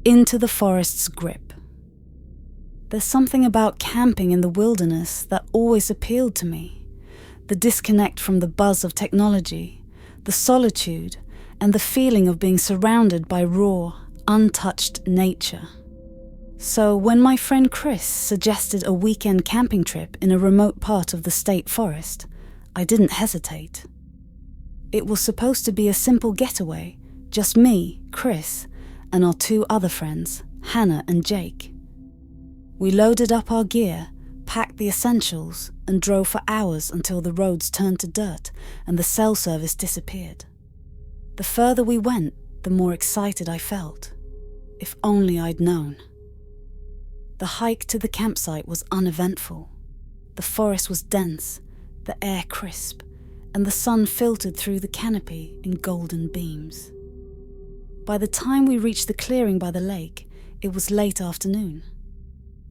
into the forest's grip. There's something about camping in the wilderness that always appealed to me. The disconnect from the buzz of technology, the solitude, and the feeling of being surrounded by raw, untouched nature. So when my friend Chris suggested a weekend camping trip in a remote part of the state forest, I didn't hesitate. It was supposed to be a simple getaway, just me, Chris, and our 2 other friends, Hannah and Jake. We loaded up our gear, packed the essentials, and drove for hours until the roads turned to dirt and the cell service disappeared. The further we went, the more excited I felt. If only I'd known. The hike to the campsite was uneventful. The forest was dense, the air crisp, and the sun filtered through the canopy in golden beams. By the time we reached the clearing by the lake, it was late afternoon.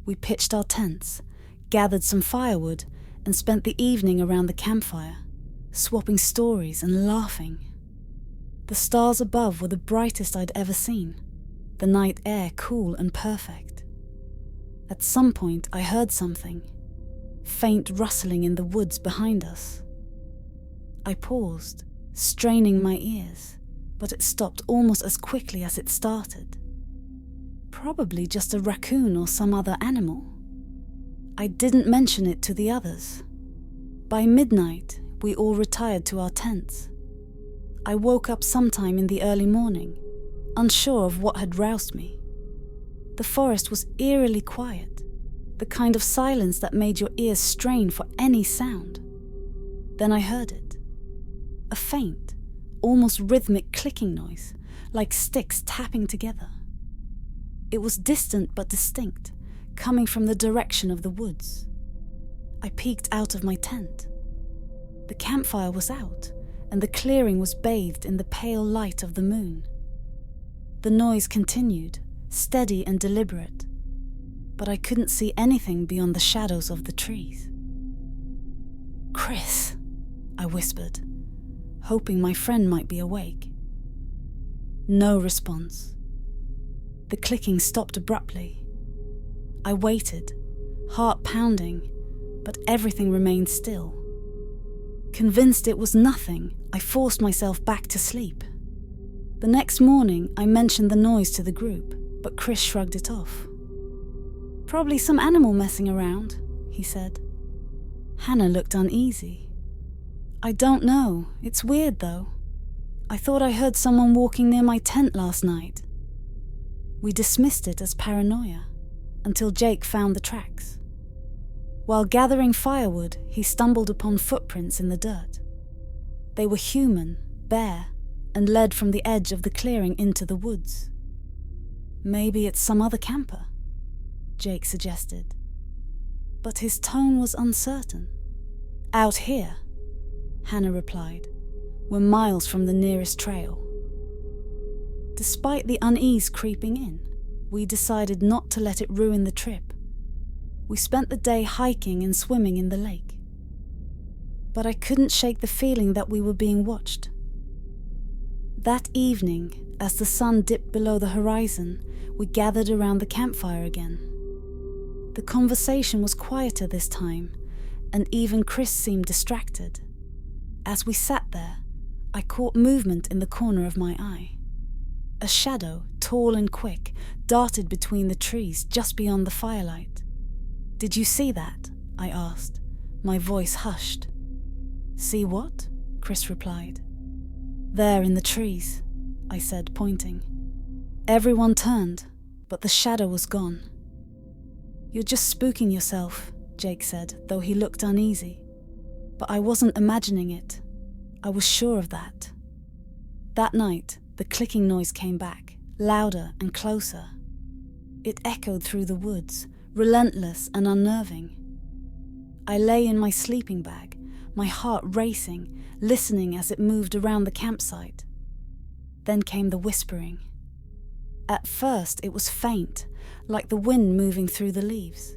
We pitched our tents, gathered some firewood, and spent the evening around the campfire, swapping stories and laughing. The stars above were the brightest I'd ever seen, the night air cool and perfect. At some point I heard something, faint rustling in the woods behind us. I paused, straining my ears, but it stopped almost as quickly as it started. Probably just a raccoon or some other animal. I didn't mention it to the others. By midnight, we all retired to our tents. I woke up sometime in the early morning, unsure of what had roused me. The forest was eerily quiet, the kind of silence that made your ears strain for any sound. Then I heard it. A faint, almost rhythmic clicking noise, like sticks tapping together. It was distant but distinct, coming from the direction of the woods. I peeked out of my tent. The campfire was out, and the clearing was bathed in the pale light of the moon. The noise continued, steady and deliberate, but I couldn't see anything beyond the shadows of the trees. "Chris," I whispered, hoping my friend might be awake. No response. The clicking stopped abruptly. I waited, heart pounding, but everything remained still. Convinced it was nothing, I forced myself back to sleep. The next morning, I mentioned the noise to the group, but Chris shrugged it off. "Probably some animal messing around," he said. Hannah looked uneasy. "I don't know. It's weird, though. I thought I heard someone walking near my tent last night." We dismissed it as paranoia, until Jake found the tracks. While gathering firewood, he stumbled upon footprints in the dirt. They were human, bare, and led from the edge of the clearing into the woods. "Maybe it's some other camper," Jake suggested. But his tone was uncertain. "Out here," Hannah replied. "We're miles from the nearest trail." Despite the unease creeping in, we decided not to let it ruin the trip. We spent the day hiking and swimming in the lake. But I couldn't shake the feeling that we were being watched. That evening, as the sun dipped below the horizon, we gathered around the campfire again. The conversation was quieter this time, and even Chris seemed distracted. As we sat there, I caught movement in the corner of my eye. A shadow, tall and quick, darted between the trees just beyond the firelight. "Did you see that?" I asked, my voice hushed. "See what?" Chris replied. "There in the trees," I said, pointing. Everyone turned, but the shadow was gone. "You're just spooking yourself," Jake said, though he looked uneasy. But I wasn't imagining it. I was sure of that. That night, the clicking noise came back, louder and closer. It echoed through the woods, relentless and unnerving. I lay in my sleeping bag, my heart racing, listening as it moved around the campsite. Then came the whispering. At first it was faint, like the wind moving through the leaves.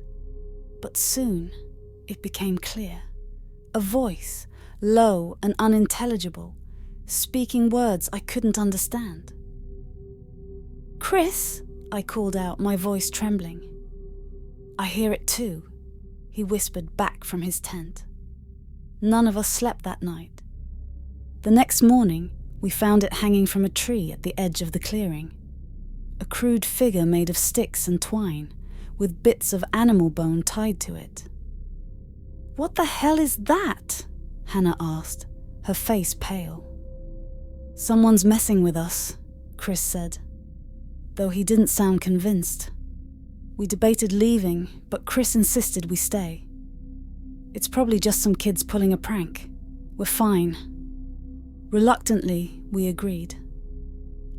But soon it became clear. A voice, low and unintelligible, speaking words I couldn't understand. "Chris," I called out, my voice trembling. "I hear it too," he whispered back from his tent. None of us slept that night. The next morning, we found it hanging from a tree at the edge of the clearing. A crude figure made of sticks and twine, with bits of animal bone tied to it. "What the hell is that?" Hannah asked, her face pale. "Someone's messing with us," Chris said, though he didn't sound convinced. We debated leaving, but Chris insisted we stay. "It's probably just some kids pulling a prank. We're fine." Reluctantly, we agreed.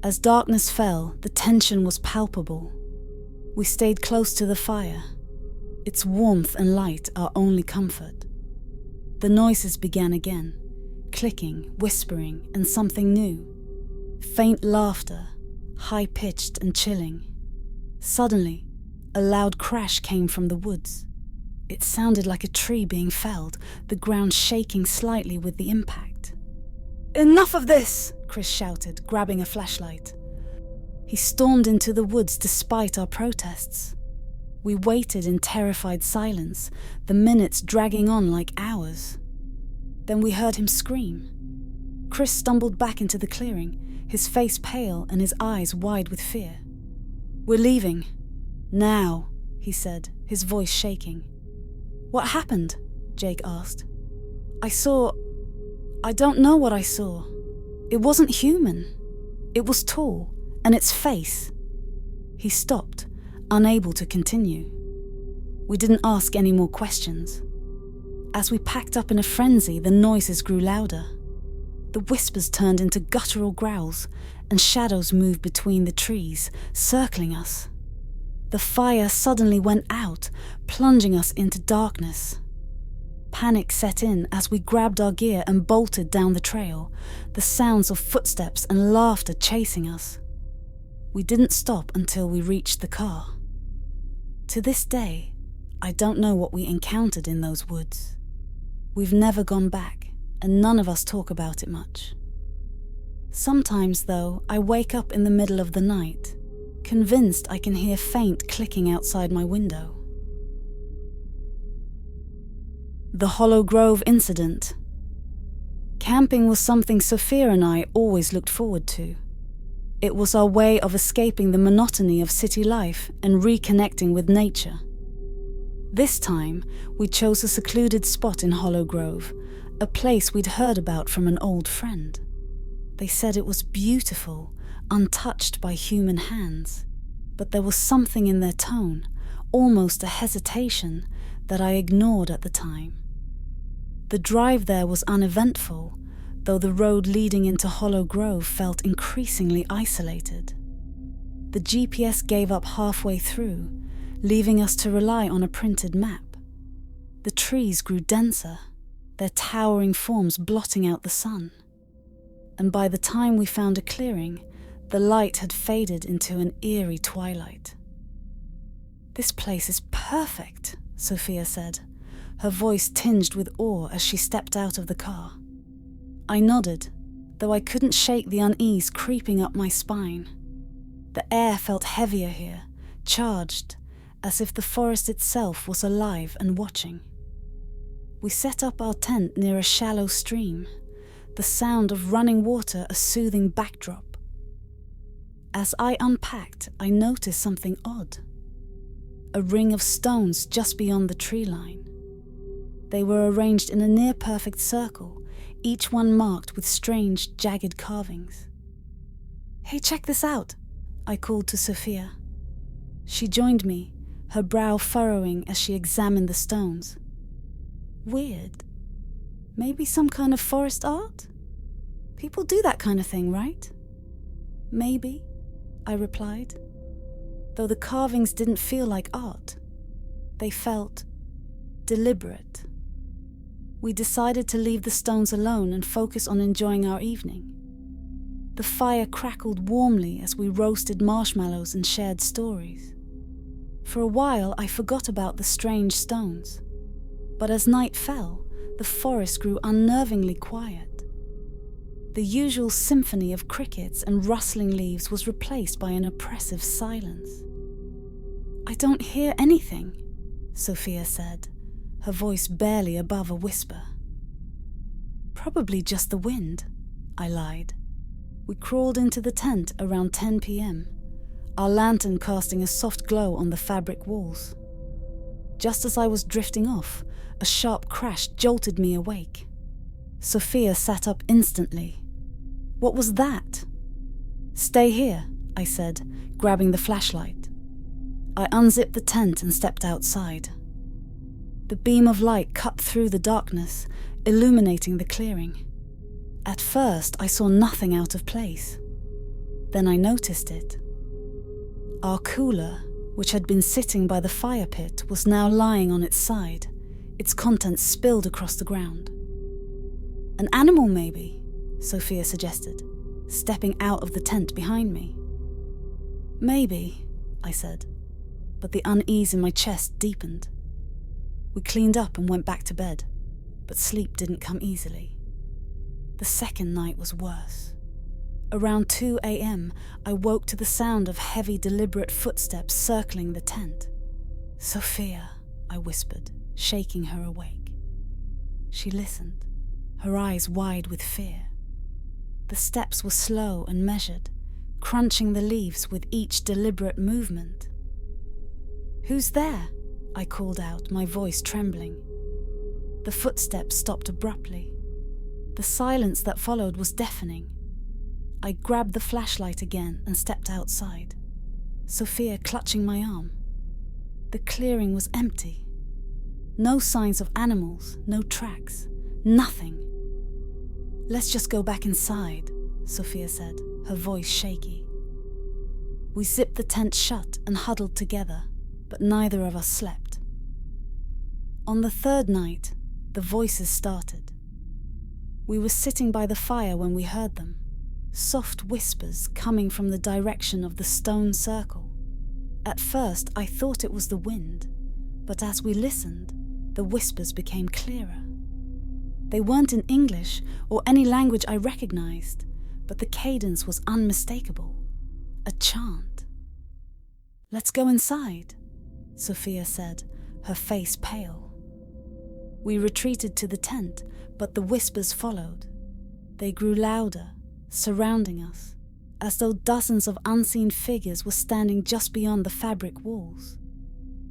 As darkness fell, the tension was palpable. We stayed close to the fire, its warmth and light our only comfort. The noises began again, clicking, whispering, and something new. Faint laughter, high-pitched and chilling. Suddenly, a loud crash came from the woods. It sounded like a tree being felled, the ground shaking slightly with the impact. "Enough of this!" Chris shouted, grabbing a flashlight. He stormed into the woods despite our protests. We waited in terrified silence, the minutes dragging on like hours. Then we heard him scream. Chris stumbled back into the clearing, his face pale and his eyes wide with fear. "We're leaving. Now," he said, his voice shaking. "What happened?" Jake asked. I don't know what I saw. It wasn't human. It was tall, and its face." He stopped, unable to continue. We didn't ask any more questions. As we packed up in a frenzy, the noises grew louder. The whispers turned into guttural growls, and shadows moved between the trees, circling us. The fire suddenly went out, plunging us into darkness. Panic set in as we grabbed our gear and bolted down the trail, the sounds of footsteps and laughter chasing us. We didn't stop until we reached the car. To this day, I don't know what we encountered in those woods. We've never gone back, and none of us talk about it much. Sometimes, though, I wake up in the middle of the night, convinced I can hear faint clicking outside my window. The Hollow Grove incident. Camping was something Sophia and I always looked forward to. It was our way of escaping the monotony of city life and reconnecting with nature. This time, we chose a secluded spot in Hollow Grove, a place we'd heard about from an old friend. They said it was beautiful, untouched by human hands, but there was something in their tone, almost a hesitation, that I ignored at the time. The drive there was uneventful, though the road leading into Hollow Grove felt increasingly isolated. The GPS gave up halfway through, leaving us to rely on a printed map. The trees grew denser, their towering forms blotting out the sun. And by the time we found a clearing, the light had faded into an eerie twilight. "This place is perfect," Sophia said, her voice tinged with awe as she stepped out of the car. I nodded, though I couldn't shake the unease creeping up my spine. The air felt heavier here, charged, as if the forest itself was alive and watching. We set up our tent near a shallow stream, the sound of running water a soothing backdrop. As I unpacked, I noticed something odd. A ring of stones just beyond the tree line. They were arranged in a near-perfect circle, each one marked with strange, jagged carvings. "Hey, check this out," I called to Sophia. She joined me, her brow furrowing as she examined the stones. Weird. Maybe some kind of forest art? People do that kind of thing, right? "Maybe," I replied, though the carvings didn't feel like art. They felt deliberate. We decided to leave the stones alone and focus on enjoying our evening. The fire crackled warmly as we roasted marshmallows and shared stories. For a while, I forgot about the strange stones. But as night fell, the forest grew unnervingly quiet. The usual symphony of crickets and rustling leaves was replaced by an oppressive silence. "I don't hear anything," Sophia said, her voice barely above a whisper. "Probably just the wind," I lied. We crawled into the tent around 10 p.m., our lantern casting a soft glow on the fabric walls. Just as I was drifting off, a sharp crash jolted me awake. Sophia sat up instantly. "What was that?" "Stay here," I said, grabbing the flashlight. I unzipped the tent and stepped outside. The beam of light cut through the darkness, illuminating the clearing. At first, I saw nothing out of place. Then I noticed it. Our cooler, which had been sitting by the fire pit, was now lying on its side, its contents spilled across the ground. "An animal, maybe," Sophia suggested, stepping out of the tent behind me. "Maybe," I said, but the unease in my chest deepened. We cleaned up and went back to bed, but sleep didn't come easily. The second night was worse. Around 2 a.m., I woke to the sound of heavy, deliberate footsteps circling the tent. "Sophia," I whispered, shaking her awake. She listened, her eyes wide with fear. The steps were slow and measured, crunching the leaves with each deliberate movement. "Who's there?" I called out, my voice trembling. The footsteps stopped abruptly. The silence that followed was deafening. I grabbed the flashlight again and stepped outside, Sophia clutching my arm. The clearing was empty. No signs of animals, no tracks, nothing. "Let's just go back inside," Sophia said, her voice shaky. We zipped the tent shut and huddled together, but neither of us slept. On the third night, the voices started. We were sitting by the fire when we heard them, soft whispers coming from the direction of the stone circle. At first, I thought it was the wind, but as we listened, the whispers became clearer. They weren't in English or any language I recognized, but the cadence was unmistakable, a chant. "Let's go inside," Sophia said, her face pale. We retreated to the tent, but the whispers followed. They grew louder, surrounding us, as though dozens of unseen figures were standing just beyond the fabric walls.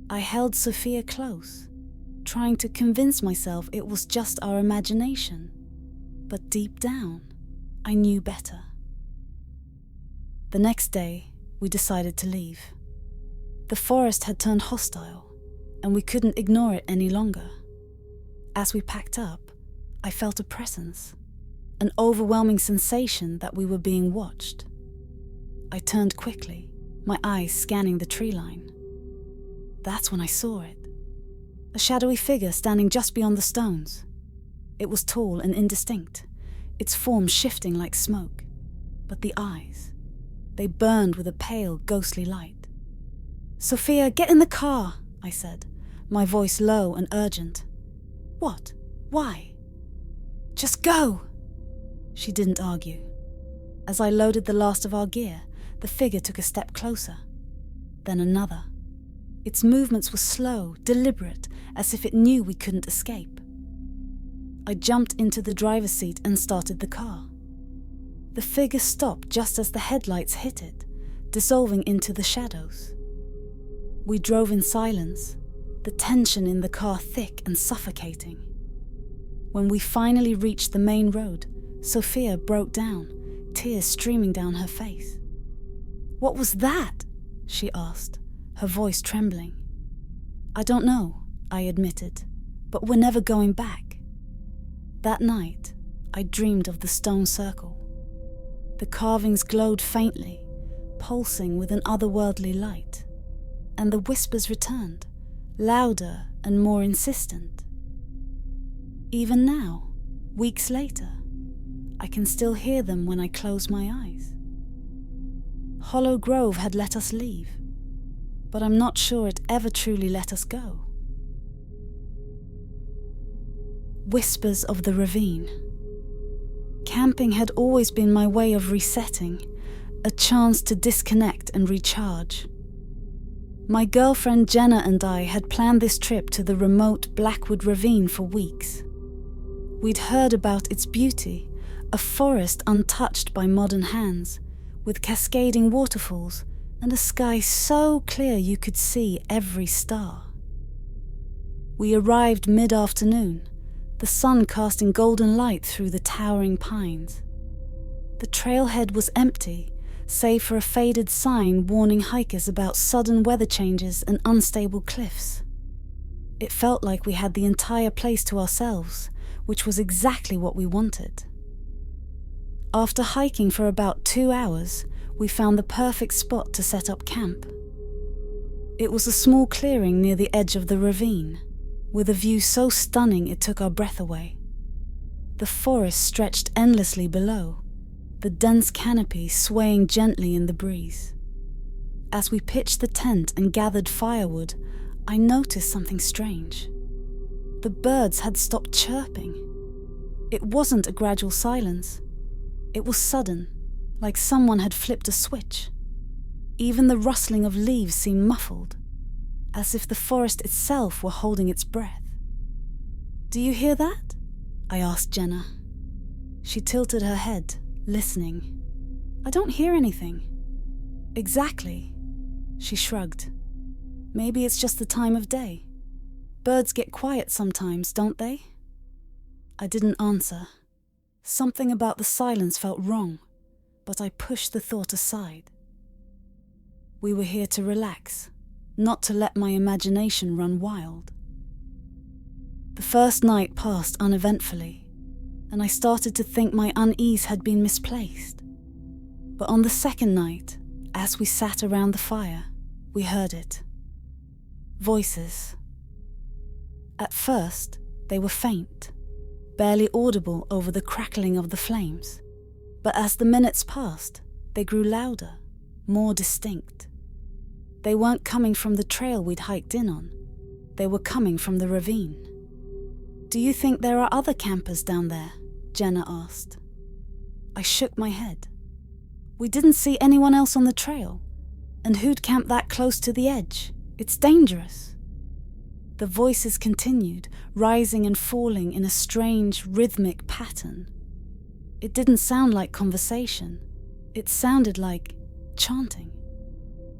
I held Sophia close, trying to convince myself it was just our imagination, but deep down, I knew better. The next day, we decided to leave. The forest had turned hostile, and we couldn't ignore it any longer. As we packed up, I felt a presence, an overwhelming sensation that we were being watched. I turned quickly, my eyes scanning the tree line. That's when I saw it. A shadowy figure standing just beyond the stones. It was tall and indistinct, its form shifting like smoke. But the eyes, they burned with a pale, ghostly light. "Sophia, get in the car," I said, my voice low and urgent. "What? Why?" "Just go!" She didn't argue. As I loaded the last of our gear, the figure took a step closer, then another. Its movements were slow, deliberate, as if it knew we couldn't escape. I jumped into the driver's seat and started the car. The figure stopped just as the headlights hit it, dissolving into the shadows. We drove in silence, the tension in the car thick and suffocating. When we finally reached the main road, Sophia broke down, tears streaming down her face. "What was that?" she asked, her voice trembling. "I don't know," I admitted, "but we're never going back." That night, I dreamed of the stone circle. The carvings glowed faintly, pulsing with an otherworldly light, and the whispers returned, louder and more insistent. Even now, weeks later, I can still hear them when I close my eyes. Hollow Grove had let us leave, but I'm not sure it ever truly let us go. Whispers of the Ravine. Camping had always been my way of resetting, a chance to disconnect and recharge. My girlfriend Jenna and I had planned this trip to the remote Blackwood Ravine for weeks. We'd heard about its beauty, a forest untouched by modern hands, with cascading waterfalls and a sky so clear you could see every star. We arrived mid-afternoon, the sun casting golden light through the towering pines. The trailhead was empty, save for a faded sign warning hikers about sudden weather changes and unstable cliffs. It felt like we had the entire place to ourselves, which was exactly what we wanted. After hiking for about 2 hours, we found the perfect spot to set up camp. It was a small clearing near the edge of the ravine, with a view so stunning it took our breath away. The forest stretched endlessly below, the dense canopy swaying gently in the breeze. As we pitched the tent and gathered firewood, I noticed something strange. The birds had stopped chirping. It wasn't a gradual silence. It was sudden, like someone had flipped a switch. Even the rustling of leaves seemed muffled, as if the forest itself were holding its breath. "Do you hear that?" I asked Jenna. She tilted her head, listening. "I don't hear anything." "Exactly." She shrugged. "Maybe it's just the time of day. Birds get quiet sometimes, don't they?" I didn't answer. Something about the silence felt wrong, but I pushed the thought aside. We were here to relax, not to let my imagination run wild. The first night passed uneventfully, and I started to think my unease had been misplaced. But on the second night, as we sat around the fire, we heard it. Voices. At first, they were faint, barely audible over the crackling of the flames. But as the minutes passed, they grew louder, more distinct. They weren't coming from the trail we'd hiked in on. They were coming from the ravine. "Do you think there are other campers down there?" Jenna asked. I shook my head. We didn't see anyone else on the trail, and who'd camp that close to the edge? It's dangerous. The voices continued, rising and falling in a strange, rhythmic pattern. It didn't sound like conversation. It sounded like chanting.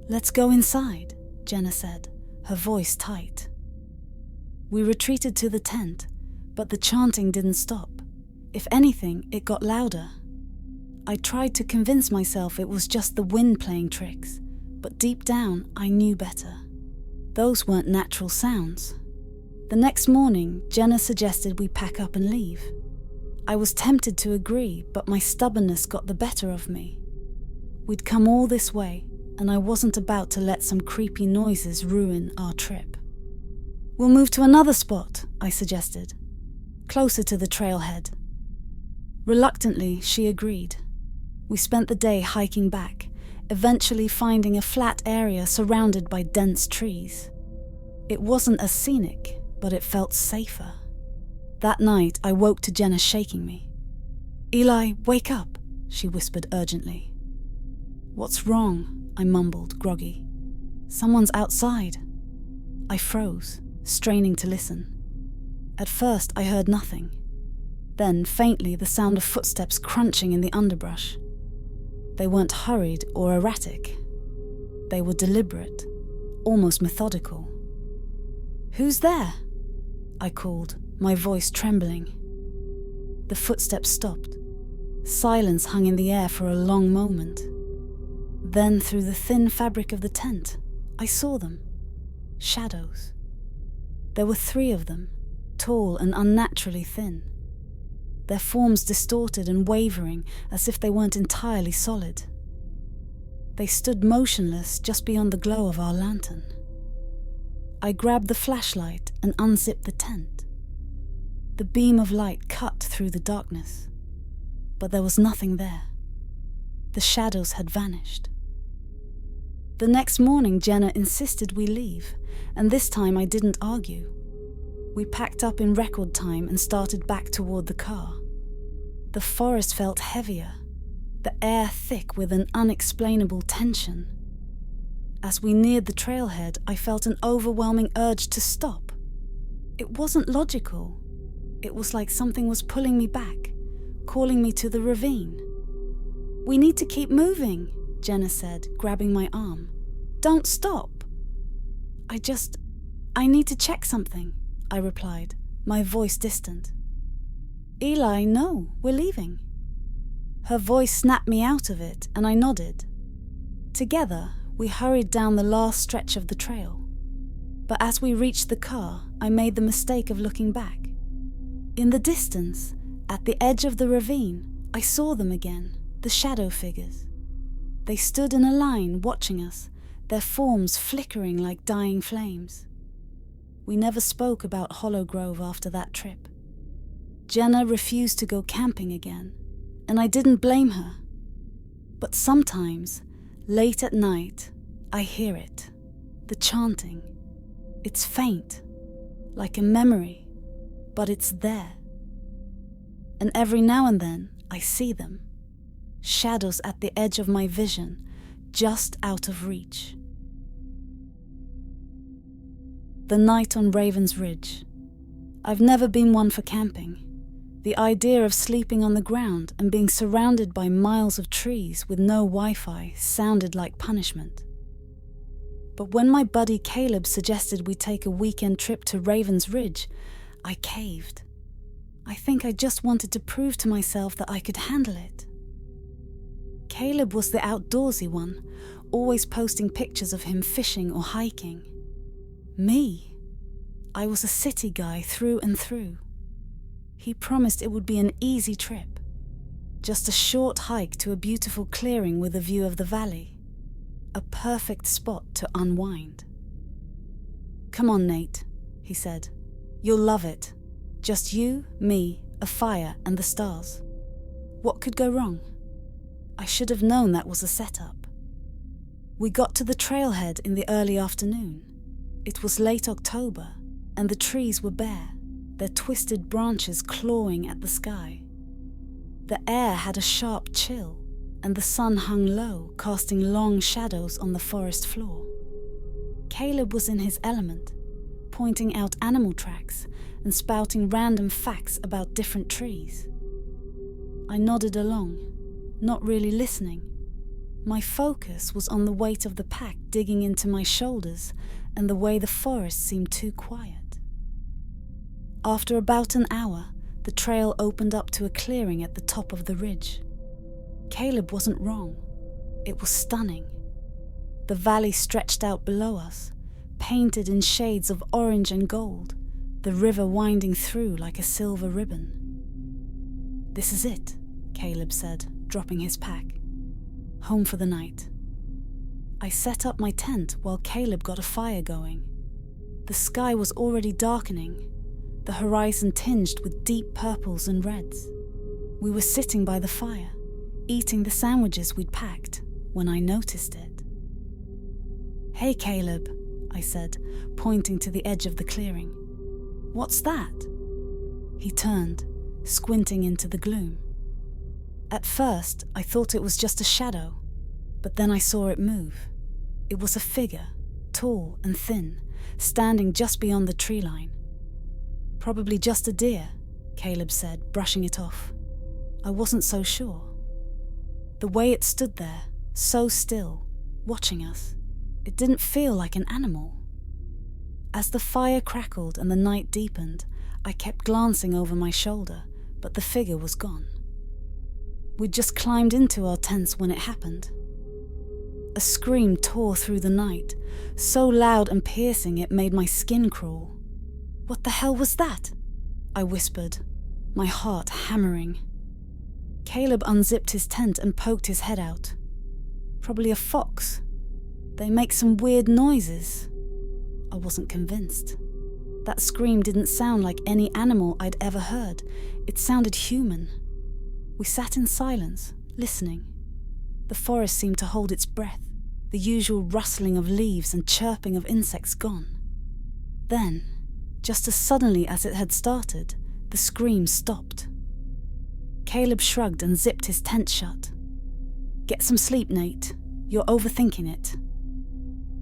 "Let's go inside," Jenna said, her voice tight. We retreated to the tent, but the chanting didn't stop. If anything, it got louder. I tried to convince myself it was just the wind playing tricks, but deep down I knew better. Those weren't natural sounds. The next morning, Jenna suggested we pack up and leave. I was tempted to agree, but my stubbornness got the better of me. We'd come all this way, and I wasn't about to let some creepy noises ruin our trip. "We'll move to another spot," I suggested, closer to the trailhead. Reluctantly, she agreed. We spent the day hiking back, eventually finding a flat area surrounded by dense trees. It wasn't as scenic, but it felt safer. That night, I woke to Jenna shaking me. "Eli, wake up," she whispered urgently. "What's wrong?" I mumbled, groggy. "Someone's outside." I froze, straining to listen. At first, I heard nothing. Then, faintly, the sound of footsteps crunching in the underbrush. They weren't hurried or erratic. They were deliberate, almost methodical. "Who's there?" I called, my voice trembling. The footsteps stopped. Silence hung in the air for a long moment. Then, through the thin fabric of the tent, I saw them. Shadows. There were 3 of them, tall and unnaturally thin. Their forms distorted and wavering as if they weren't entirely solid. They stood motionless just beyond the glow of our lantern. I grabbed the flashlight and unzipped the tent. The beam of light cut through the darkness, but there was nothing there. The shadows had vanished. The next morning, Jenna insisted we leave, and this time I didn't argue. We packed up in record time and started back toward the car. The forest felt heavier, the air thick with an unexplainable tension. As we neared the trailhead, I felt an overwhelming urge to stop. It wasn't logical. It was like something was pulling me back, calling me to the ravine. "We need to keep moving," Jenna said, grabbing my arm. "Don't stop." I need to check something," I replied, my voice distant. "Eli, no, we're leaving." Her voice snapped me out of it, and I nodded. Together, we hurried down the last stretch of the trail. But as we reached the car, I made the mistake of looking back. In the distance, at the edge of the ravine, I saw them again, the shadow figures. They stood in a line watching us, their forms flickering like dying flames. We never spoke about Hollow Grove after that trip. Jenna refused to go camping again, and I didn't blame her. But sometimes, late at night, I hear it, the chanting. It's faint, like a memory, but it's there. And every now and then, I see them, shadows at the edge of my vision, just out of reach. The night on Raven's Ridge. I've never been one for camping. The idea of sleeping on the ground and being surrounded by miles of trees with no Wi-Fi sounded like punishment. But when my buddy Caleb suggested we take a weekend trip to Raven's Ridge, I caved. I think I just wanted to prove to myself that I could handle it. Caleb was the outdoorsy one, always posting pictures of him fishing or hiking. Me, I was a city guy through and through. He promised it would be an easy trip, just a short hike to a beautiful clearing with a view of the valley, a perfect spot to unwind. "Come on, Nate," he said. "You'll love it. Just you, me, a fire, and the stars. What could go wrong?" I should have known that was a setup. We got to the trailhead in the early afternoon. It was late October, and the trees were bare, their twisted branches clawing at the sky. The air had a sharp chill, and the sun hung low, casting long shadows on the forest floor. Caleb was in his element, pointing out animal tracks and spouting random facts about different trees. I nodded along, not really listening. My focus was on the weight of the pack digging into my shoulders and the way the forest seemed too quiet. After about an hour, the trail opened up to a clearing at the top of the ridge. Caleb wasn't wrong. It was stunning. The valley stretched out below us, painted in shades of orange and gold, the river winding through like a silver ribbon. "This is it," Caleb said, dropping his pack. "Home for the night." I set up my tent while Caleb got a fire going. The sky was already darkening, the horizon tinged with deep purples and reds. We were sitting by the fire, eating the sandwiches we'd packed, when I noticed it. "Hey, Caleb," I said, pointing to the edge of the clearing. "What's that?" He turned, squinting into the gloom. At first, I thought it was just a shadow, but then I saw it move. It was a figure, tall and thin, standing just beyond the tree line. "Probably just a deer," Caleb said, brushing it off. I wasn't so sure. The way it stood there, so still, watching us, it didn't feel like an animal. As the fire crackled and the night deepened, I kept glancing over my shoulder, but the figure was gone. We'd just climbed into our tents when it happened. A scream tore through the night, so loud and piercing it made my skin crawl. "What the hell was that?" I whispered, my heart hammering. Caleb unzipped his tent and poked his head out. "Probably a fox. They make some weird noises." I wasn't convinced. That scream didn't sound like any animal I'd ever heard. It sounded human. We sat in silence, listening. The forest seemed to hold its breath, the usual rustling of leaves and chirping of insects gone. Then, just as suddenly as it had started, the scream stopped. Caleb shrugged and zipped his tent shut. "Get some sleep, Nate. You're overthinking it."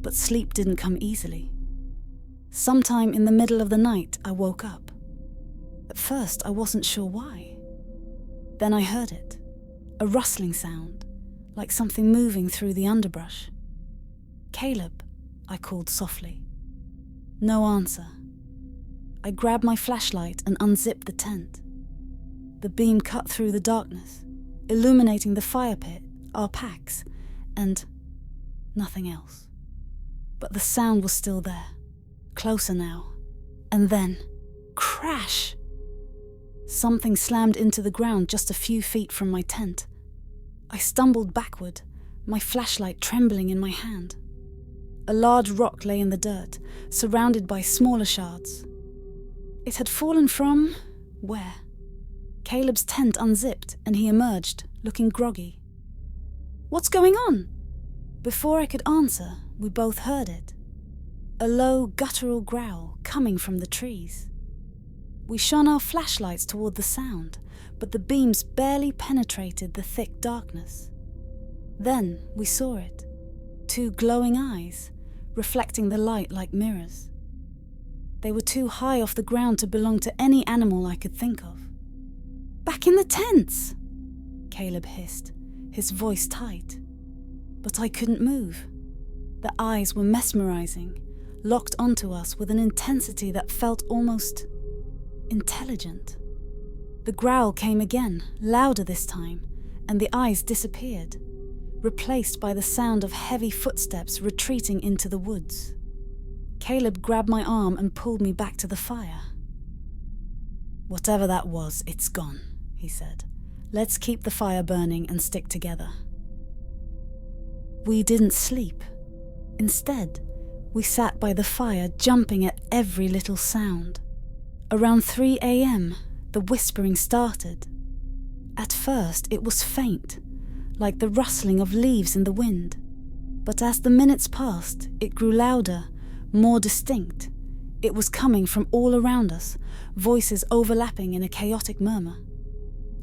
But sleep didn't come easily. Sometime in the middle of the night, I woke up. At first, I wasn't sure why. Then I heard it, a rustling sound, like something moving through the underbrush. "Caleb," I called softly. No answer. I grabbed my flashlight and unzipped the tent. The beam cut through the darkness, illuminating the fire pit, our packs, and nothing else. But the sound was still there, closer now. And then, crash! Something slammed into the ground just a few feet from my tent. I stumbled backward, my flashlight trembling in my hand. A large rock lay in the dirt, surrounded by smaller shards. It had fallen from... where? Caleb's tent unzipped and he emerged, looking groggy. "What's going on?" Before I could answer, we both heard it. A low, guttural growl coming from the trees. We shone our flashlights toward the sound, but the beams barely penetrated the thick darkness. Then we saw it. 2 glowing eyes, reflecting the light like mirrors. They were too high off the ground to belong to any animal I could think of. "Back in the tents!" Caleb hissed, his voice tight. But I couldn't move. The eyes were mesmerizing, locked onto us with an intensity that felt almost intelligent. The growl came again, louder this time, and the eyes disappeared, replaced by the sound of heavy footsteps retreating into the woods. Caleb grabbed my arm and pulled me back to the fire. "Whatever that was, it's gone," he said. "Let's keep the fire burning and stick together." We didn't sleep. Instead, we sat by the fire, jumping at every little sound. Around 3 a.m., the whispering started. At first, it was faint, like the rustling of leaves in the wind. But as the minutes passed, it grew louder, more distinct. It was coming from all around us, voices overlapping in a chaotic murmur.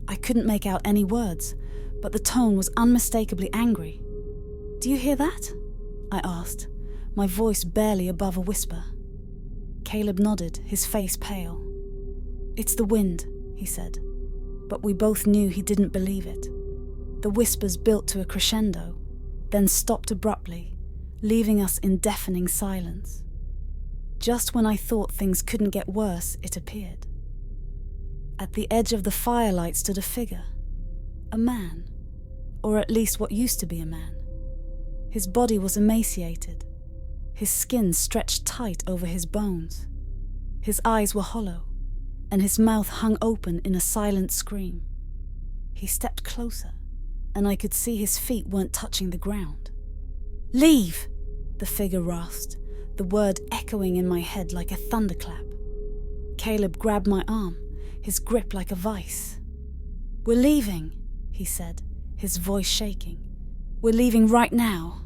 I couldn't make out any words, but the tone was unmistakably angry. "Do you hear that?" I asked, my voice barely above a whisper. Caleb nodded, his face pale. "It's the wind," he said, but we both knew he didn't believe it. The whispers built to a crescendo, then stopped abruptly, leaving us in deafening silence. Just when I thought things couldn't get worse, it appeared. At the edge of the firelight stood a figure, a man, or at least what used to be a man. His body was emaciated, his skin stretched tight over his bones. His eyes were hollow, and his mouth hung open in a silent scream. He stepped closer, and I could see his feet weren't touching the ground. "Leave!" the figure rasped, the word echoing in my head like a thunderclap. Caleb grabbed my arm, his grip like a vice. "We're leaving," he said, his voice shaking. "We're leaving right now."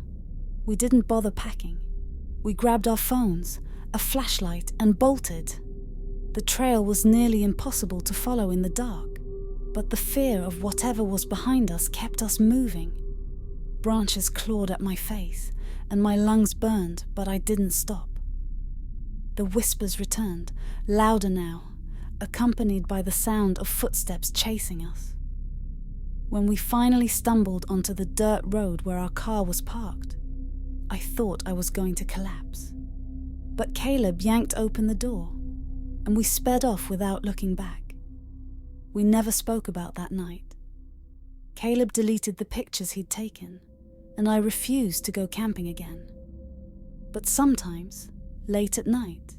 We didn't bother packing. We grabbed our phones, a flashlight, and bolted. The trail was nearly impossible to follow in the dark, but the fear of whatever was behind us kept us moving. Branches clawed at my face, and my lungs burned, but I didn't stop. The whispers returned, louder now, accompanied by the sound of footsteps chasing us. When we finally stumbled onto the dirt road where our car was parked, I thought I was going to collapse. But Caleb yanked open the door, and we sped off without looking back. We never spoke about that night. Caleb deleted the pictures he'd taken, and I refused to go camping again. But sometimes, late at night,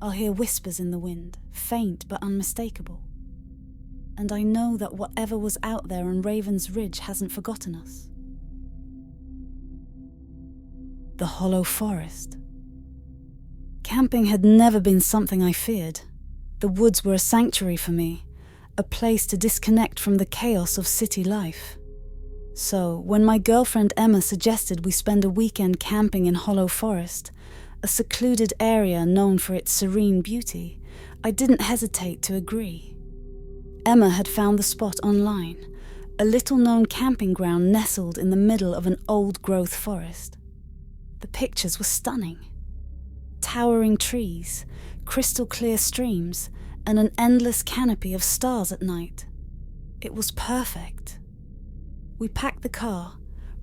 I'll hear whispers in the wind, faint but unmistakable. And I know that whatever was out there on Raven's Ridge hasn't forgotten us. The hollow forest. Camping had never been something I feared. The woods were a sanctuary for me, a place to disconnect from the chaos of city life. So, when my girlfriend Emma suggested we spend a weekend camping in Hollow Forest, a secluded area known for its serene beauty, I didn't hesitate to agree. Emma had found the spot online, a little-known camping ground nestled in the middle of an old-growth forest. The pictures were stunning. Towering trees, crystal-clear streams, and an endless canopy of stars at night. It was perfect. We packed the car,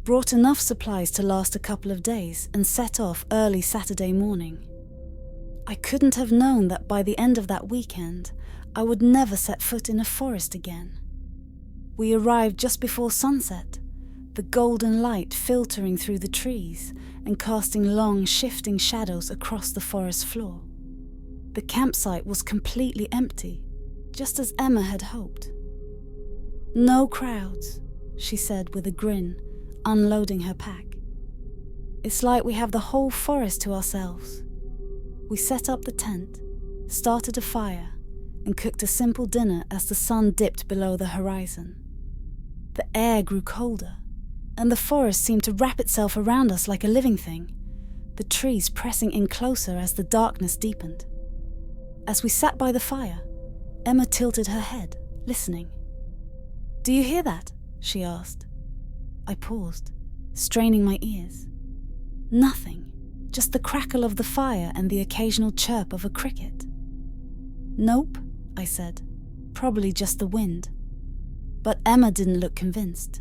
brought enough supplies to last a couple of days, and set off early Saturday morning. I couldn't have known that by the end of that weekend, I would never set foot in a forest again. We arrived just before sunset, the golden light filtering through the trees and casting long, shifting shadows across the forest floor. The campsite was completely empty, just as Emma had hoped. "No crowds," she said with a grin, unloading her pack. "It's like we have the whole forest to ourselves." We set up the tent, started a fire, and cooked a simple dinner as the sun dipped below the horizon. The air grew colder, and the forest seemed to wrap itself around us like a living thing, the trees pressing in closer as the darkness deepened. As we sat by the fire, Emma tilted her head, listening. "Do you hear that?" she asked. I paused, straining my ears. Nothing, just the crackle of the fire and the occasional chirp of a cricket. "Nope," I said, "probably just the wind." But Emma didn't look convinced.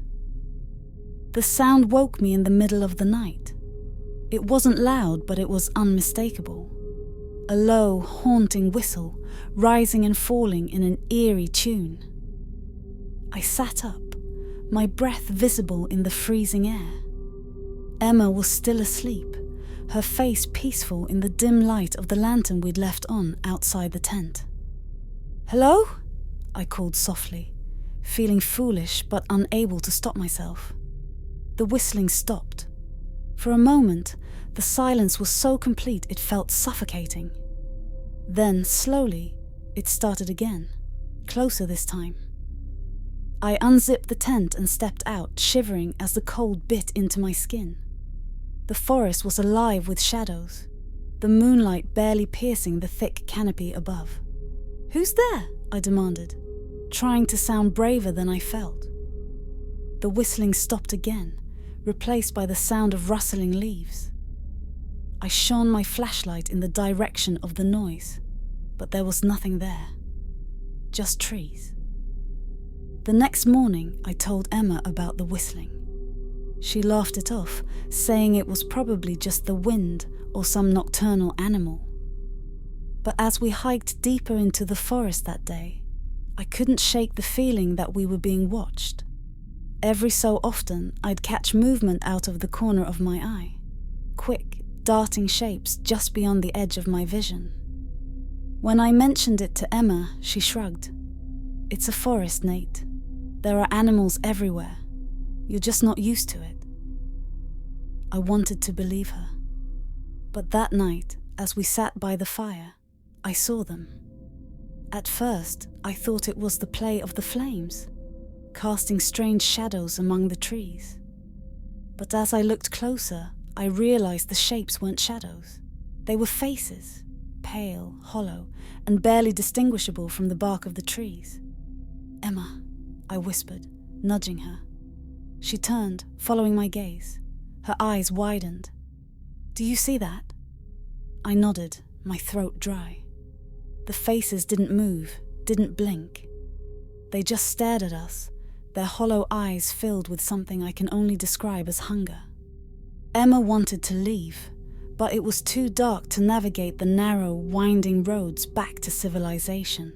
The sound woke me in the middle of the night. It wasn't loud, but it was unmistakable. A low, haunting whistle, rising and falling in an eerie tune. I sat up, my breath visible in the freezing air. Emma was still asleep, her face peaceful in the dim light of the lantern we'd left on outside the tent. "Hello?" I called softly, feeling foolish but unable to stop myself. The whistling stopped. For a moment, the silence was so complete it felt suffocating. Then, slowly, it started again, closer this time. I unzipped the tent and stepped out, shivering as the cold bit into my skin. The forest was alive with shadows, the moonlight barely piercing the thick canopy above. "Who's there?" I demanded, trying to sound braver than I felt. The whistling stopped again, replaced by the sound of rustling leaves. I shone my flashlight in the direction of the noise, but there was nothing there. Just trees. The next morning, I told Emma about the whistling. She laughed it off, saying it was probably just the wind or some nocturnal animal. But as we hiked deeper into the forest that day, I couldn't shake the feeling that we were being watched. Every so often, I'd catch movement out of the corner of my eye, quick, darting shapes just beyond the edge of my vision. When I mentioned it to Emma, she shrugged. "It's a forest, Nate. There are animals everywhere. You're just not used to it." I wanted to believe her. But that night, as we sat by the fire, I saw them. At first, I thought it was the play of the flames, casting strange shadows among the trees. But as I looked closer, I realized the shapes weren't shadows. They were faces, pale, hollow, and barely distinguishable from the bark of the trees. "Emma," I whispered, nudging her. She turned, following my gaze. Her eyes widened. "Do you see that?" I nodded, my throat dry. The faces didn't move, didn't blink. They just stared at us, their hollow eyes filled with something I can only describe as hunger. Emma wanted to leave, but it was too dark to navigate the narrow, winding roads back to civilization.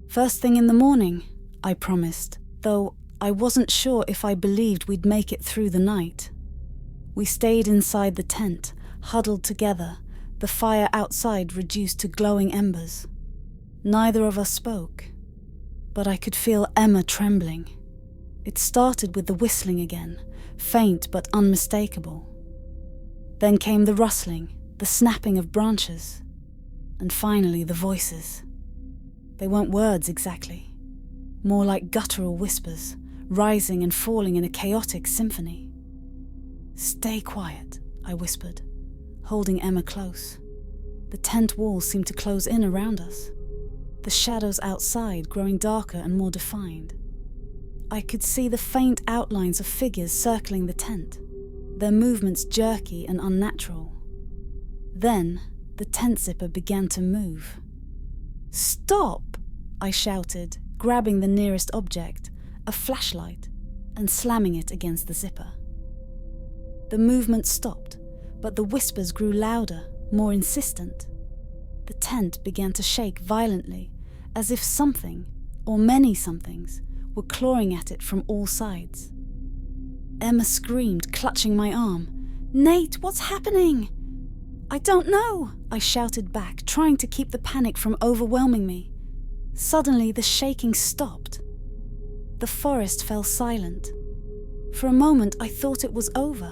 "First thing in the morning," I promised, though I wasn't sure if I believed we'd make it through the night. We stayed inside the tent, huddled together, the fire outside reduced to glowing embers. Neither of us spoke, but I could feel Emma trembling. It started with the whistling again, faint but unmistakable. Then came the rustling, the snapping of branches, and finally the voices. They weren't words exactly, more like guttural whispers, rising and falling in a chaotic symphony. "Stay quiet," I whispered, holding Emma close. The tent walls seemed to close in around us. the shadows outside growing darker and more defined. I could see the faint outlines of figures circling the tent, their movements jerky and unnatural. Then, the tent zipper began to move. "Stop!" I shouted, grabbing the nearest object, a flashlight, and slamming it against the zipper. The movement stopped, but the whispers grew louder, more insistent. The tent began to shake violently, as if something, or many somethings, were clawing at it from all sides. Emma screamed, clutching my arm. "Nate, what's happening?" "I don't know," I shouted back, trying to keep the panic from overwhelming me. Suddenly, the shaking stopped. The forest fell silent. For a moment, I thought it was over.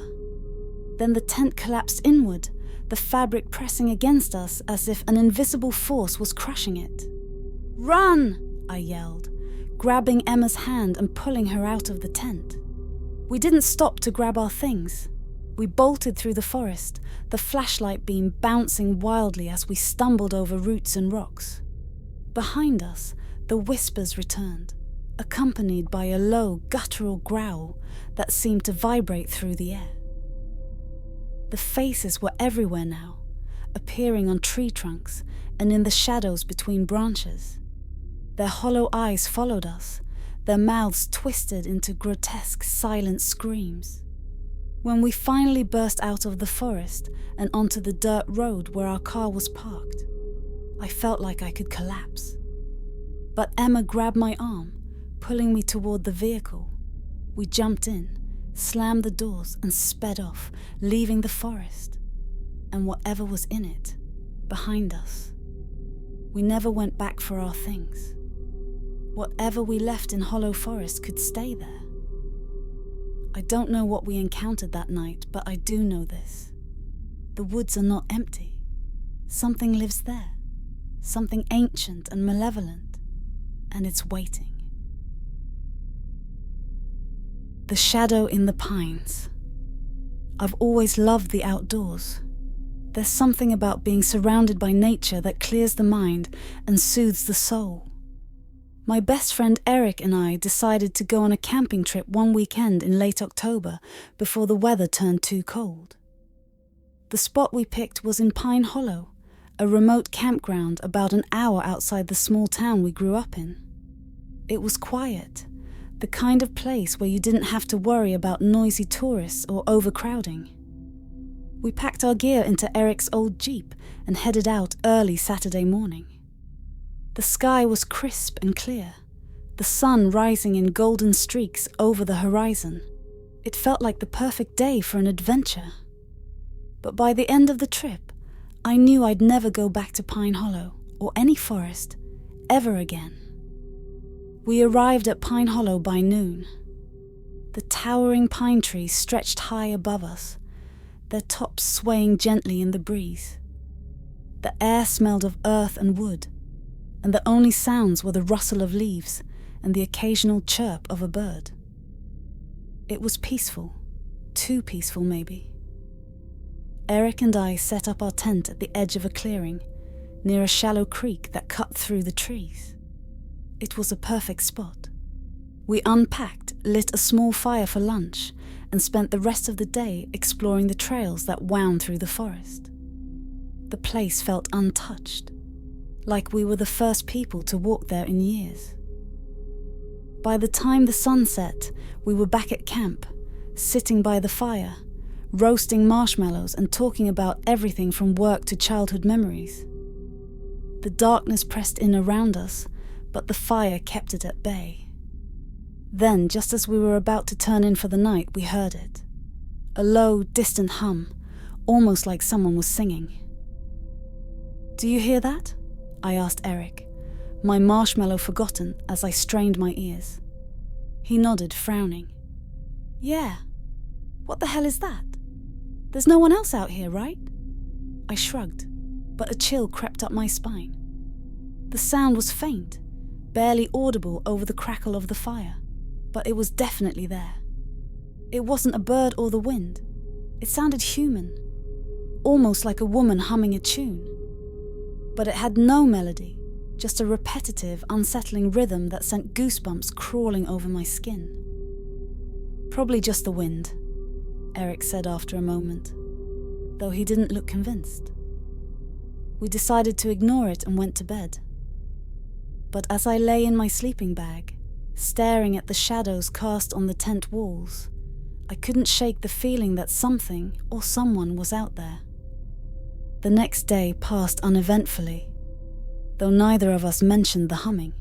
Then the tent collapsed inward, the fabric pressing against us as if an invisible force was crushing it. "Run!" I yelled, grabbing Emma's hand and pulling her out of the tent. We didn't stop to grab our things. We bolted through the forest, the flashlight beam bouncing wildly as we stumbled over roots and rocks. Behind us, the whispers returned, accompanied by a low, guttural growl that seemed to vibrate through the air. The faces were everywhere now, appearing on tree trunks and in the shadows between branches. Their hollow eyes followed us, their mouths twisted into grotesque, silent screams. When we finally burst out of the forest and onto the dirt road where our car was parked, I felt like I could collapse. But Emma grabbed my arm, pulling me toward the vehicle. We jumped in, slammed the doors, and sped off, leaving the forest, and whatever was in it, behind us. We never went back for our things. Whatever we left in Hollow Forest could stay there. I don't know what we encountered that night, but I do know this. The woods are not empty. Something lives there, something ancient and malevolent, and it's waiting. The shadow in the pines. I've always loved the outdoors. There's something about being surrounded by nature that clears the mind and soothes the soul. My best friend Eric and I decided to go on a camping trip one weekend in late October before the weather turned too cold. The spot we picked was in Pine Hollow, a remote campground about an hour outside the small town we grew up in. It was quiet, the kind of place where you didn't have to worry about noisy tourists or overcrowding. We packed our gear into Eric's old Jeep and headed out early Saturday morning. The sky was crisp and clear, the sun rising in golden streaks over the horizon. It felt like the perfect day for an adventure. But by the end of the trip, I knew I'd never go back to Pine Hollow or any forest ever again. We arrived at Pine Hollow by noon. The towering pine trees stretched high above us, their tops swaying gently in the breeze. The air smelled of earth and wood, and the only sounds were the rustle of leaves and the occasional chirp of a bird. It was peaceful, too peaceful maybe. Eric and I set up our tent at the edge of a clearing, near a shallow creek that cut through the trees. It was a perfect spot. We unpacked, lit a small fire for lunch, and spent the rest of the day exploring the trails that wound through the forest. The place felt untouched, like we were the first people to walk there in years. By the time the sun set, we were back at camp, sitting by the fire, roasting marshmallows and talking about everything from work to childhood memories. The darkness pressed in around us, but the fire kept it at bay. Then, just as we were about to turn in for the night, we heard it. A low, distant hum, almost like someone was singing. "Do you hear that?" I asked Eric, my marshmallow forgotten as I strained my ears. He nodded, frowning. "Yeah. What the hell is that? There's no one else out here, right?" I shrugged, but a chill crept up my spine. The sound was faint, barely audible over the crackle of the fire, but it was definitely there. It wasn't a bird or the wind. It sounded human, almost like a woman humming a tune. But it had no melody, just a repetitive, unsettling rhythm that sent goosebumps crawling over my skin. "Probably just the wind," Eric said after a moment, though he didn't look convinced. We decided to ignore it and went to bed. But as I lay in my sleeping bag, staring at the shadows cast on the tent walls, I couldn't shake the feeling that something or someone was out there. The next day passed uneventfully, though neither of us mentioned the humming.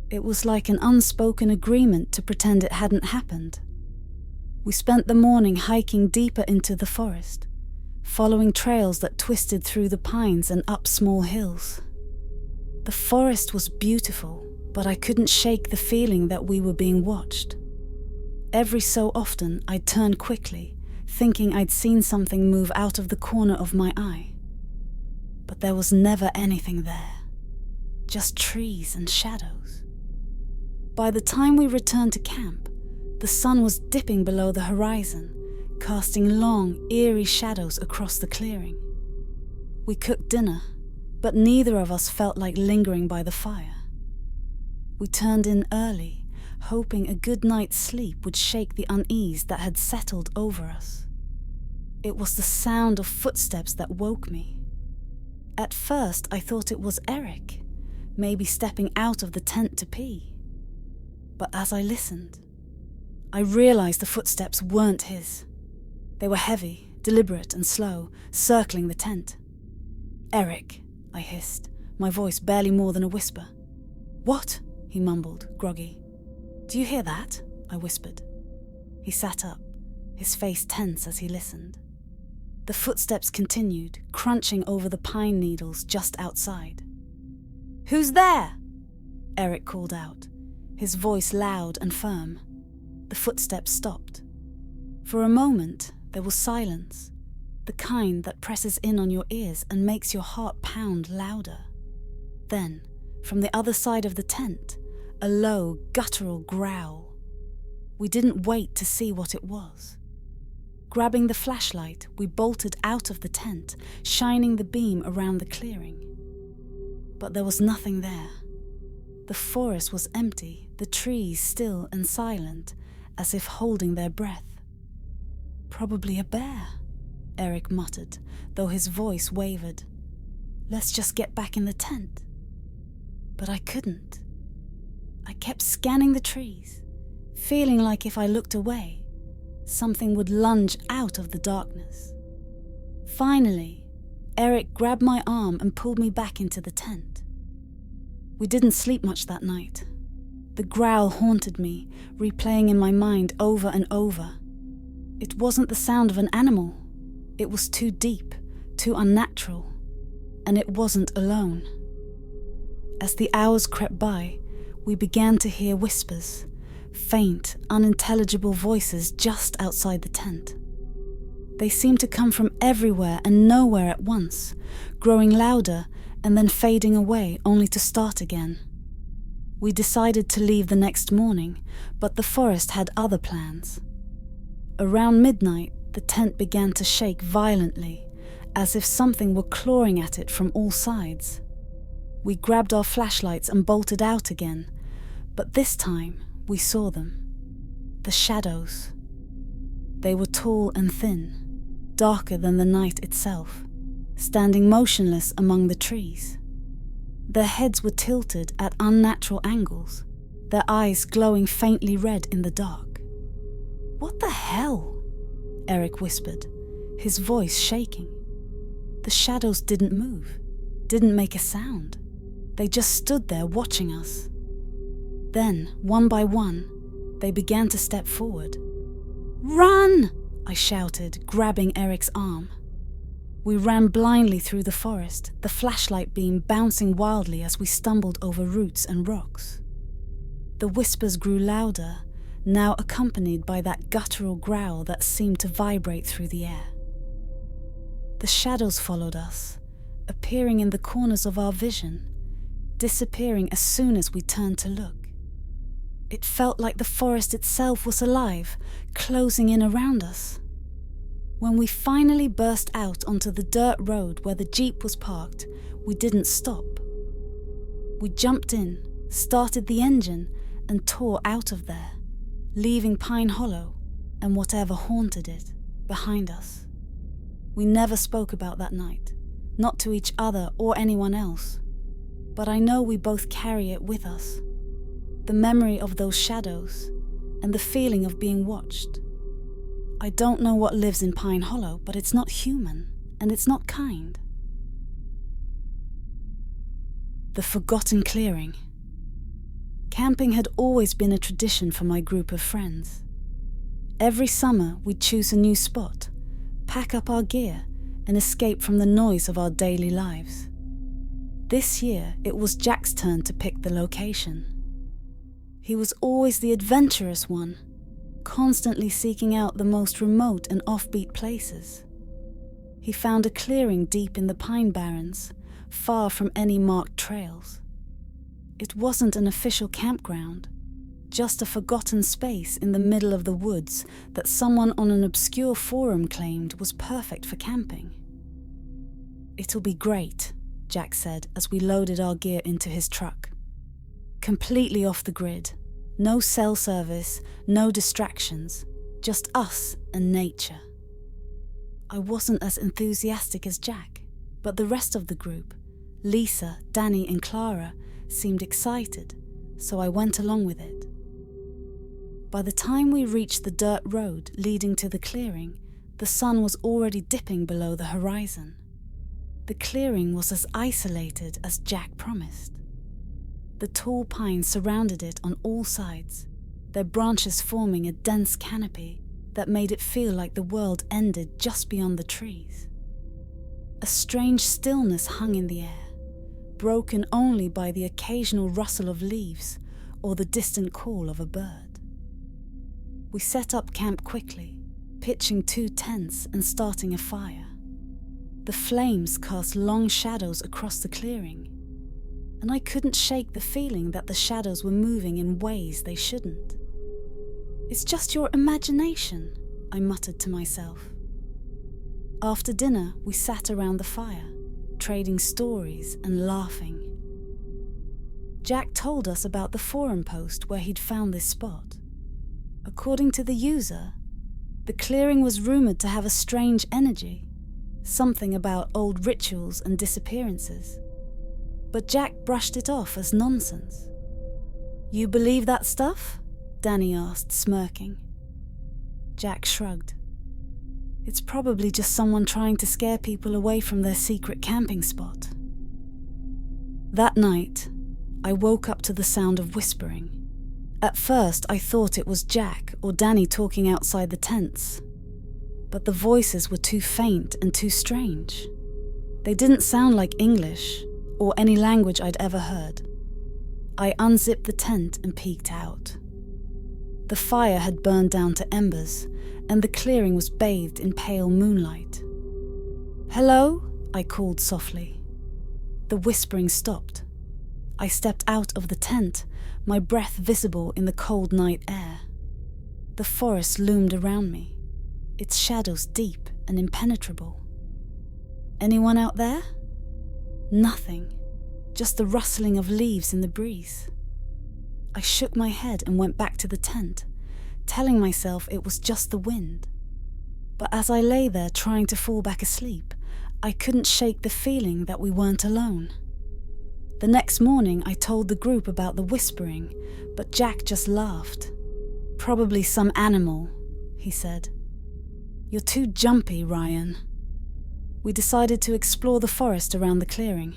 It was like an unspoken agreement to pretend it hadn't happened. We spent the morning hiking deeper into the forest, following trails that twisted through the pines and up small hills. The forest was beautiful, but I couldn't shake the feeling that we were being watched. Every so often, I'd turn quickly, thinking I'd seen something move out of the corner of my eye. But there was never anything there, just trees and shadows. By the time we returned to camp, the sun was dipping below the horizon, casting long, eerie shadows across the clearing. We cooked dinner, but neither of us felt like lingering by the fire. We turned in early, hoping a good night's sleep would shake the unease that had settled over us. It was the sound of footsteps that woke me. At first, I thought it was Eric, maybe stepping out of the tent to pee. But as I listened, I realized the footsteps weren't his. They were heavy, deliberate and slow, circling the tent. "Eric," I hissed, my voice barely more than a whisper. "What?" he mumbled, groggy. "Do you hear that?" I whispered. He sat up, his face tense as he listened. The footsteps continued, crunching over the pine needles just outside. "Who's there?" Eric called out, his voice loud and firm. The footsteps stopped. For a moment, there was silence, the kind that presses in on your ears and makes your heart pound louder. Then, from the other side of the tent, a low, guttural growl. We didn't wait to see what it was. Grabbing the flashlight, we bolted out of the tent, shining the beam around the clearing. But there was nothing there. The forest was empty, the trees still and silent, as if holding their breath. "Probably a bear," Eric muttered, though his voice wavered. "Let's just get back in the tent." But I couldn't. I kept scanning the trees, feeling like if I looked away, something would lunge out of the darkness. Finally, Eric grabbed my arm and pulled me back into the tent. We didn't sleep much that night. The growl haunted me, replaying in my mind over and over. It wasn't the sound of an animal. It was too deep, too unnatural, and it wasn't alone. As the hours crept by, we began to hear whispers, faint, unintelligible voices just outside the tent. They seemed to come from everywhere and nowhere at once, growing louder and then fading away only to start again. We decided to leave the next morning, but the forest had other plans. Around midnight, the tent began to shake violently, as if something were clawing at it from all sides. We grabbed our flashlights and bolted out again, but this time we saw them. The shadows. They were tall and thin, darker than the night itself, standing motionless among the trees. Their heads were tilted at unnatural angles, their eyes glowing faintly red in the dark. "What the hell?" Eric whispered, his voice shaking. The shadows didn't move, didn't make a sound. They just stood there watching us. Then, one by one, they began to step forward. "Run!" I shouted, grabbing Eric's arm. We ran blindly through the forest, the flashlight beam bouncing wildly as we stumbled over roots and rocks. The whispers grew louder, now accompanied by that guttural growl that seemed to vibrate through the air. The shadows followed us, appearing in the corners of our vision, disappearing as soon as we turned to look. It felt like the forest itself was alive, closing in around us. When we finally burst out onto the dirt road where the Jeep was parked, we didn't stop. We jumped in, started the engine, and tore out of there, leaving Pine Hollow and whatever haunted it behind us. We never spoke about that night, not to each other or anyone else, but I know we both carry it with us. The memory of those shadows and the feeling of being watched. I don't know what lives in Pine Hollow, but it's not human and it's not kind. The forgotten clearing. Camping had always been a tradition for my group of friends. Every summer we'd choose a new spot, pack up our gear, and escape from the noise of our daily lives. This year it was Jack's turn to pick the location. He was always the adventurous one, constantly seeking out the most remote and offbeat places. He found a clearing deep in the pine barrens, far from any marked trails. It wasn't an official campground, just a forgotten space in the middle of the woods that someone on an obscure forum claimed was perfect for camping. "It'll be great," Jack said as we loaded our gear into his truck. Completely off the grid, no cell service, no distractions, just us and nature. I wasn't as enthusiastic as Jack, but the rest of the group, Lisa, Danny and Clara, seemed excited, so I went along with it. By the time we reached the dirt road leading to the clearing, the sun was already dipping below the horizon. The clearing was as isolated as Jack promised. The tall pines surrounded it on all sides, their branches forming a dense canopy that made it feel like the world ended just beyond the trees. A strange stillness hung in the air, broken only by the occasional rustle of leaves or the distant call of a bird. We set up camp quickly, pitching 2 tents and starting a fire. The flames cast long shadows across the clearing, and I couldn't shake the feeling that the shadows were moving in ways they shouldn't. "It's just your imagination," I muttered to myself. After dinner, we sat around the fire, trading stories and laughing. Jack told us about the forum post where he'd found this spot. According to the user, the clearing was rumored to have a strange energy, something about old rituals and disappearances. But Jack brushed it off as nonsense. "You believe that stuff?" Danny asked, smirking. Jack shrugged. "It's probably just someone trying to scare people away from their secret camping spot." That night, I woke up to the sound of whispering. At first, I thought it was Jack or Danny talking outside the tents, but the voices were too faint and too strange. They didn't sound like English or any language I'd ever heard. I unzipped the tent and peeked out. The fire had burned down to embers, and the clearing was bathed in pale moonlight. "Hello?" I called softly. The whispering stopped. I stepped out of the tent, my breath visible in the cold night air. The forest loomed around me, its shadows deep and impenetrable. "Anyone out there?" Nothing, just the rustling of leaves in the breeze. I shook my head and went back to the tent, telling myself it was just the wind. But as I lay there trying to fall back asleep, I couldn't shake the feeling that we weren't alone. The next morning I told the group about the whispering, but Jack just laughed. "Probably some animal," he said. "You're too jumpy, Ryan." We decided to explore the forest around the clearing.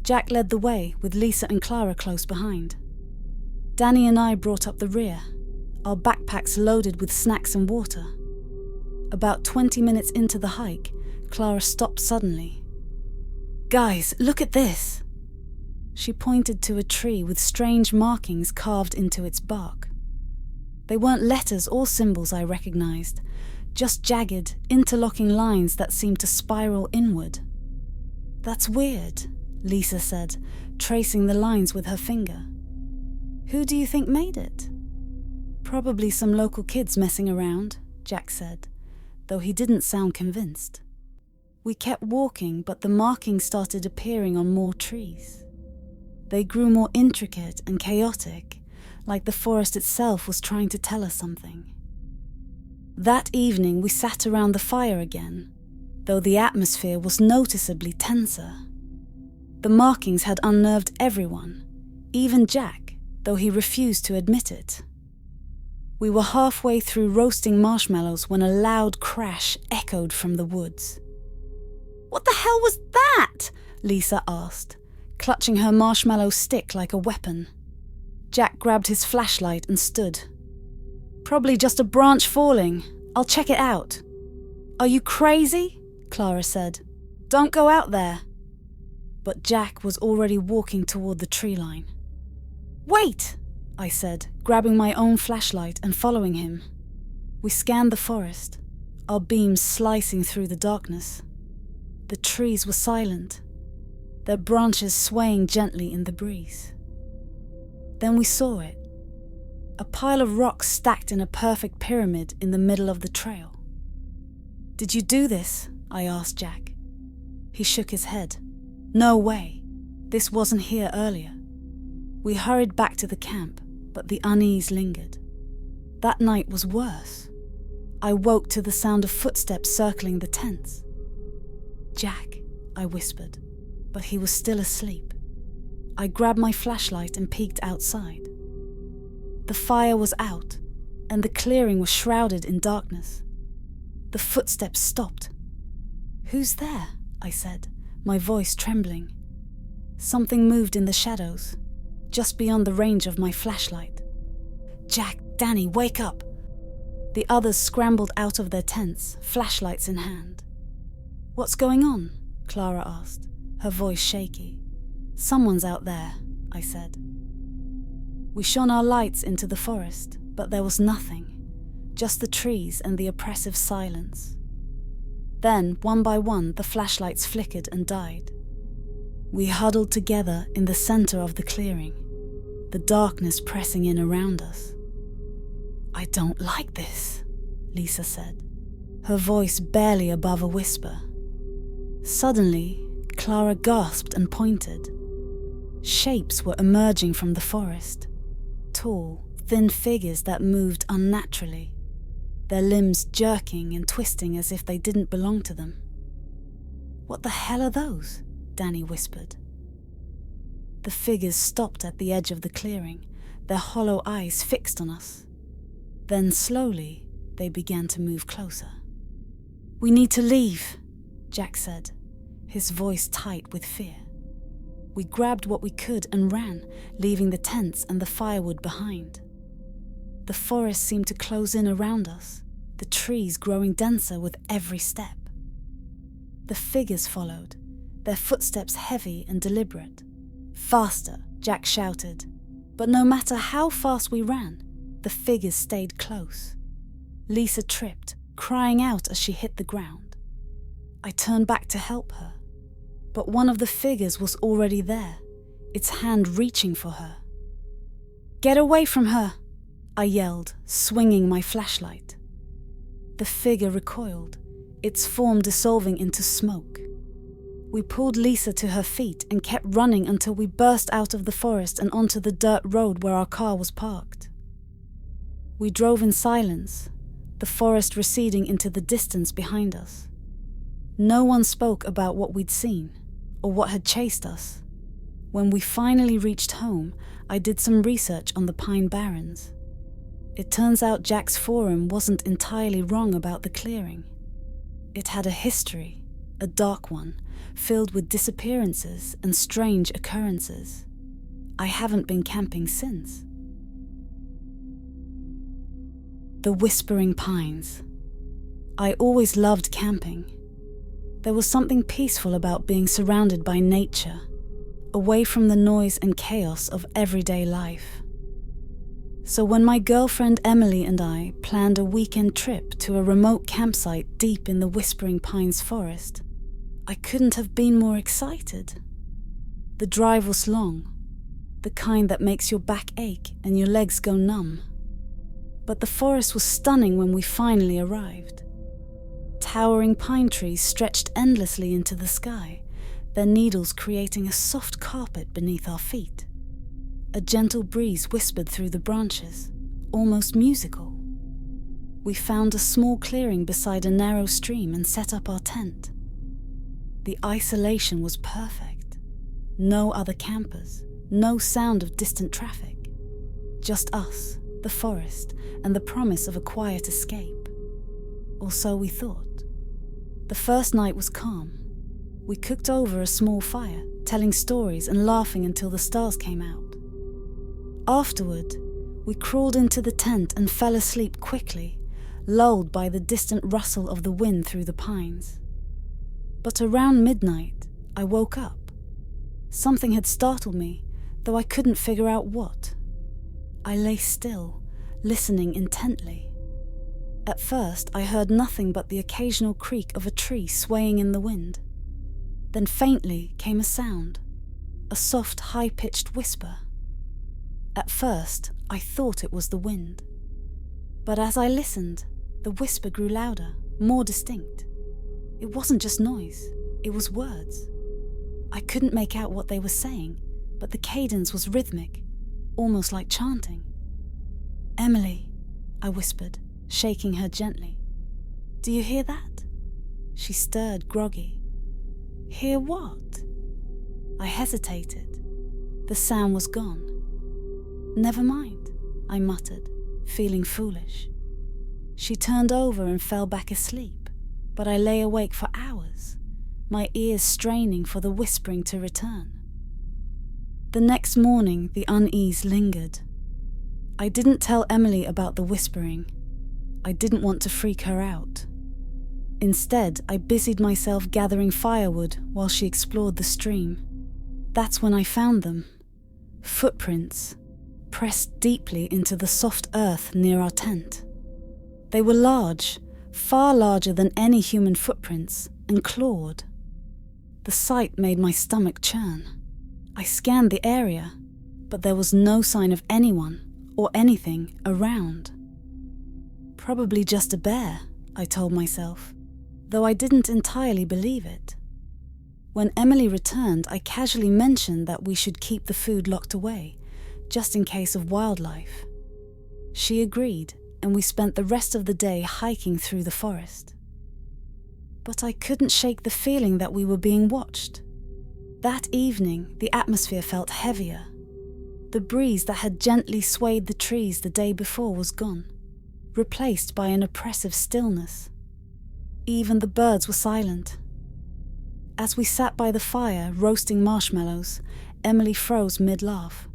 Jack led the way, with Lisa and Clara close behind. Danny and I brought up the rear, our backpacks loaded with snacks and water. About 20 minutes into the hike, Clara stopped suddenly. "Guys, look at this!" She pointed to a tree with strange markings carved into its bark. They weren't letters or symbols I recognized, just jagged, interlocking lines that seemed to spiral inward. "That's weird," Lisa said, tracing the lines with her finger. "Who do you think made it?" "Probably some local kids messing around," Jack said, though he didn't sound convinced. We kept walking, but the markings started appearing on more trees. They grew more intricate and chaotic, like the forest itself was trying to tell us something. That evening we sat around the fire again, though the atmosphere was noticeably tenser. The markings had unnerved everyone, even Jack, though he refused to admit it. We were halfway through roasting marshmallows when a loud crash echoed from the woods. "What the hell was that?" Lisa asked, clutching her marshmallow stick like a weapon. Jack grabbed his flashlight and stood. "Probably just a branch falling. I'll check it out." "Are you crazy?" Clara said. "Don't go out there." But Jack was already walking toward the tree line. "Wait!" I said, grabbing my own flashlight and following him. We scanned the forest, our beams slicing through the darkness. The trees were silent, their branches swaying gently in the breeze. Then we saw it, a pile of rocks stacked in a perfect pyramid in the middle of the trail. "Did you do this?" I asked Jack. He shook his head. "No way. This wasn't here earlier." We hurried back to the camp, but the unease lingered. That night was worse. I woke to the sound of footsteps circling the tents. "Jack," I whispered, but he was still asleep. I grabbed my flashlight and peeked outside. The fire was out, and the clearing was shrouded in darkness. The footsteps stopped. "Who's there?" I said, my voice trembling. Something moved in the shadows, just beyond the range of my flashlight. "Jack, Danny, wake up!" The others scrambled out of their tents, flashlights in hand. "What's going on?" Clara asked, her voice shaky. "Someone's out there," I said. We shone our lights into the forest, but there was nothing, just the trees and the oppressive silence. Then, one by one, the flashlights flickered and died. We huddled together in the center of the clearing, the darkness pressing in around us. "I don't like this," Lisa said, her voice barely above a whisper. Suddenly, Clara gasped and pointed. Shapes were emerging from the forest, tall, thin figures that moved unnaturally, their limbs jerking and twisting as if they didn't belong to them. "What the hell are those?" Danny whispered. The figures stopped at the edge of the clearing, their hollow eyes fixed on us. Then slowly, they began to move closer. "We need to leave," Jack said, his voice tight with fear. We grabbed what we could and ran, leaving the tents and the firewood behind. The forest seemed to close in around us, the trees growing denser with every step. The figures followed, their footsteps heavy and deliberate. "Faster," Jack shouted. But no matter how fast we ran, the figures stayed close. Lisa tripped, crying out as she hit the ground. I turned back to help her, but one of the figures was already there, its hand reaching for her. "Get away from her!" I yelled, swinging my flashlight. The figure recoiled, its form dissolving into smoke. We pulled Lisa to her feet and kept running until we burst out of the forest and onto the dirt road where our car was parked. We drove in silence, the forest receding into the distance behind us. No one spoke about what we'd seen, or what had chased us. When we finally reached home, I did some research on the Pine Barrens. It turns out Jack's forum wasn't entirely wrong about the clearing. It had a history, a dark one, filled with disappearances and strange occurrences. I haven't been camping since. The Whispering Pines. I always loved camping. There was something peaceful about being surrounded by nature, away from the noise and chaos of everyday life. So when my girlfriend Emily and I planned a weekend trip to a remote campsite deep in the Whispering Pines forest, I couldn't have been more excited. The drive was long, the kind that makes your back ache and your legs go numb. But the forest was stunning when we finally arrived. Towering pine trees stretched endlessly into the sky, their needles creating a soft carpet beneath our feet. A gentle breeze whispered through the branches, almost musical. We found a small clearing beside a narrow stream and set up our tent. The isolation was perfect. No other campers, no sound of distant traffic. Just us, the forest, and the promise of a quiet escape. Or so we thought. The first night was calm. We cooked over a small fire, telling stories and laughing until the stars came out. Afterward, we crawled into the tent and fell asleep quickly, lulled by the distant rustle of the wind through the pines. But around midnight, I woke up. Something had startled me, though I couldn't figure out what. I lay still, listening intently. At first, I heard nothing but the occasional creak of a tree swaying in the wind. Then faintly came a sound, a soft, high-pitched whisper. At first, I thought it was the wind. But as I listened, the whisper grew louder, more distinct. It wasn't just noise, it was words. I couldn't make out what they were saying, but the cadence was rhythmic, almost like chanting. "Emily," I whispered, shaking her gently. "Do you hear that?" She stirred, groggy. "Hear what?" I hesitated. The sound was gone. "Never mind," I muttered, feeling foolish. She turned over and fell back asleep, but I lay awake for hours, my ears straining for the whispering to return. The next morning, the unease lingered. I didn't tell Emily about the whispering. I didn't want to freak her out. Instead, I busied myself gathering firewood while she explored the stream. That's when I found them. Footprints, pressed deeply into the soft earth near our tent. They were large, far larger than any human footprints, and clawed. The sight made my stomach churn. I scanned the area, but there was no sign of anyone or anything around. Probably just a bear, I told myself, though I didn't entirely believe it. When Emily returned, I casually mentioned that we should keep the food locked away, just in case of wildlife. She agreed, and we spent the rest of the day hiking through the forest. But I couldn't shake the feeling that we were being watched. That evening, the atmosphere felt heavier. The breeze that had gently swayed the trees the day before was gone, replaced by an oppressive stillness. Even the birds were silent. As we sat by the fire, roasting marshmallows, Emily froze mid-laugh.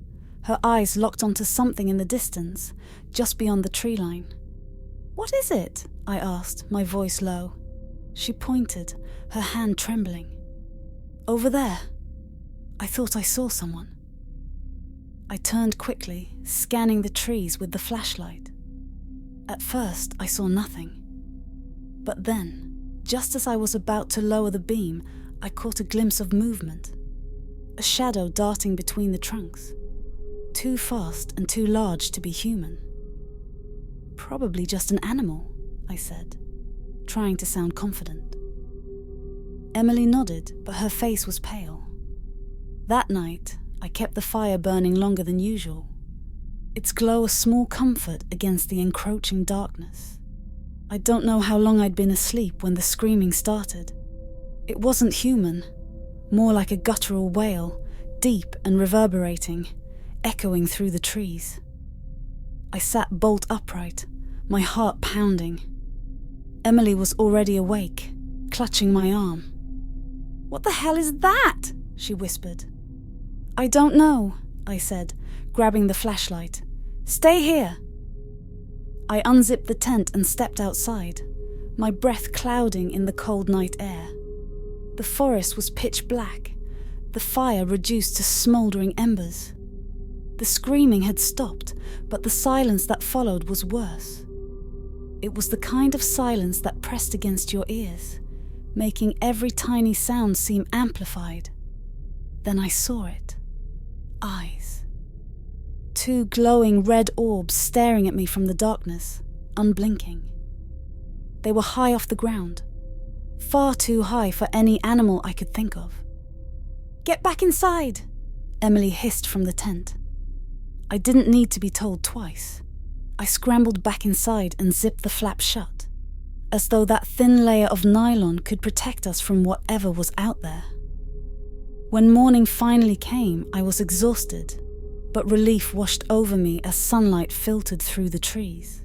Her eyes locked onto something in the distance, just beyond the tree line. "What is it?" I asked, my voice low. She pointed, her hand trembling. "Over there." I thought I saw someone. I turned quickly, scanning the trees with the flashlight. At first, I saw nothing. But then, just as I was about to lower the beam, I caught a glimpse of movement. A shadow darting between the trunks. Too fast and too large to be human. "Probably just an animal," I said, trying to sound confident. Emily nodded, but her face was pale. That night, I kept the fire burning longer than usual. Its glow a small comfort against the encroaching darkness. I don't know how long I'd been asleep when the screaming started. It wasn't human, more like a guttural wail, deep and reverberating, echoing through the trees. I sat bolt upright, my heart pounding. Emily was already awake, clutching my arm. "What the hell is that?" she whispered. "I don't know," I said, grabbing the flashlight. "Stay here." I unzipped the tent and stepped outside, my breath clouding in the cold night air. The forest was pitch black, the fire reduced to smouldering embers. The screaming had stopped, but the silence that followed was worse. It was the kind of silence that pressed against your ears, making every tiny sound seem amplified. Then I saw it. Eyes. Two glowing red orbs staring at me from the darkness, unblinking. They were high off the ground, far too high for any animal I could think of. Get back inside!" Emily hissed from the tent. I didn't need to be told twice. I scrambled back inside and zipped the flap shut, as though that thin layer of nylon could protect us from whatever was out there. When morning finally came, I was exhausted, but relief washed over me as sunlight filtered through the trees.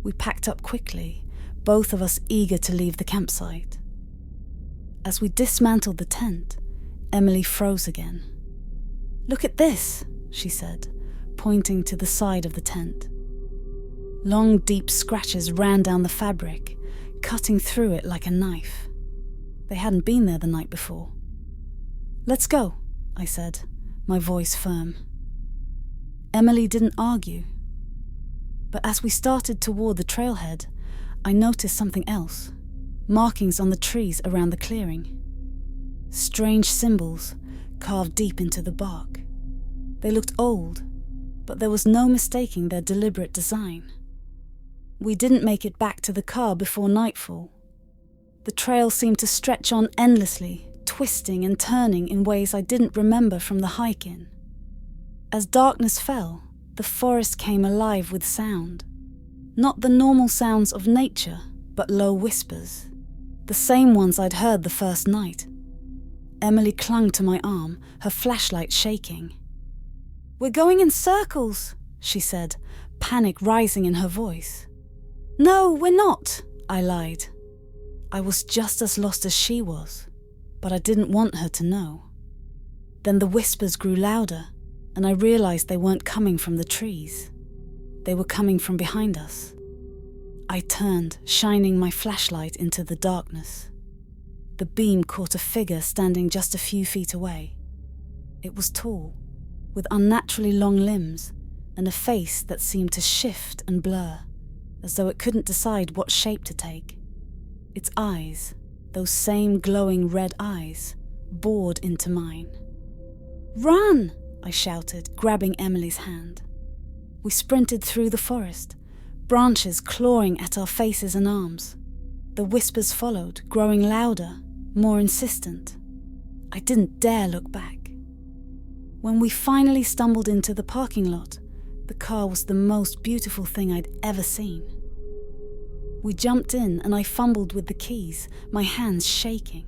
We packed up quickly, both of us eager to leave the campsite. As we dismantled the tent, Emily froze again. "Look at this," she said, pointing to the side of the tent. Long, deep scratches ran down the fabric, cutting through it like a knife. They hadn't been there the night before. "Let's go," I said, my voice firm. Emily didn't argue. But as we started toward the trailhead, I noticed something else, markings on the trees around the clearing. Strange symbols carved deep into the bark. They looked old, but there was no mistaking their deliberate design. We didn't make it back to the car before nightfall. The trail seemed to stretch on endlessly, twisting and turning in ways I didn't remember from the hike-in. As darkness fell, the forest came alive with sound. Not the normal sounds of nature, but low whispers. The same ones I'd heard the first night. Emily clung to my arm, her flashlight shaking. "We're going in circles," she said, panic rising in her voice. "No, we're not," I lied. I was just as lost as she was, but I didn't want her to know. Then the whispers grew louder, and I realized they weren't coming from the trees. They were coming from behind us. I turned, shining my flashlight into the darkness. The beam caught a figure standing just a few feet away. It was tall, with unnaturally long limbs, and a face that seemed to shift and blur, as though it couldn't decide what shape to take. Its eyes, those same glowing red eyes, bored into mine. "Run!" I shouted, grabbing Emily's hand. We sprinted through the forest, branches clawing at our faces and arms. The whispers followed, growing louder, more insistent. I didn't dare look back. When we finally stumbled into the parking lot, the car was the most beautiful thing I'd ever seen. We jumped in and I fumbled with the keys, my hands shaking.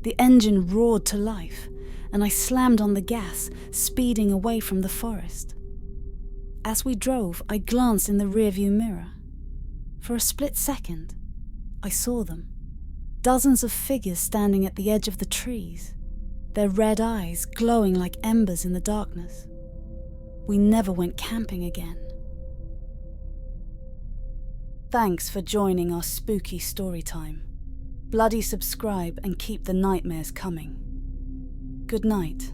The engine roared to life, and I slammed on the gas, speeding away from the forest. As we drove, I glanced in the rearview mirror. For a split second, I saw them. Dozens of figures standing at the edge of the trees, their red eyes glowing like embers in the darkness. We never went camping again. Thanks for joining our spooky story time. Bloody subscribe and keep the nightmares coming. Good night.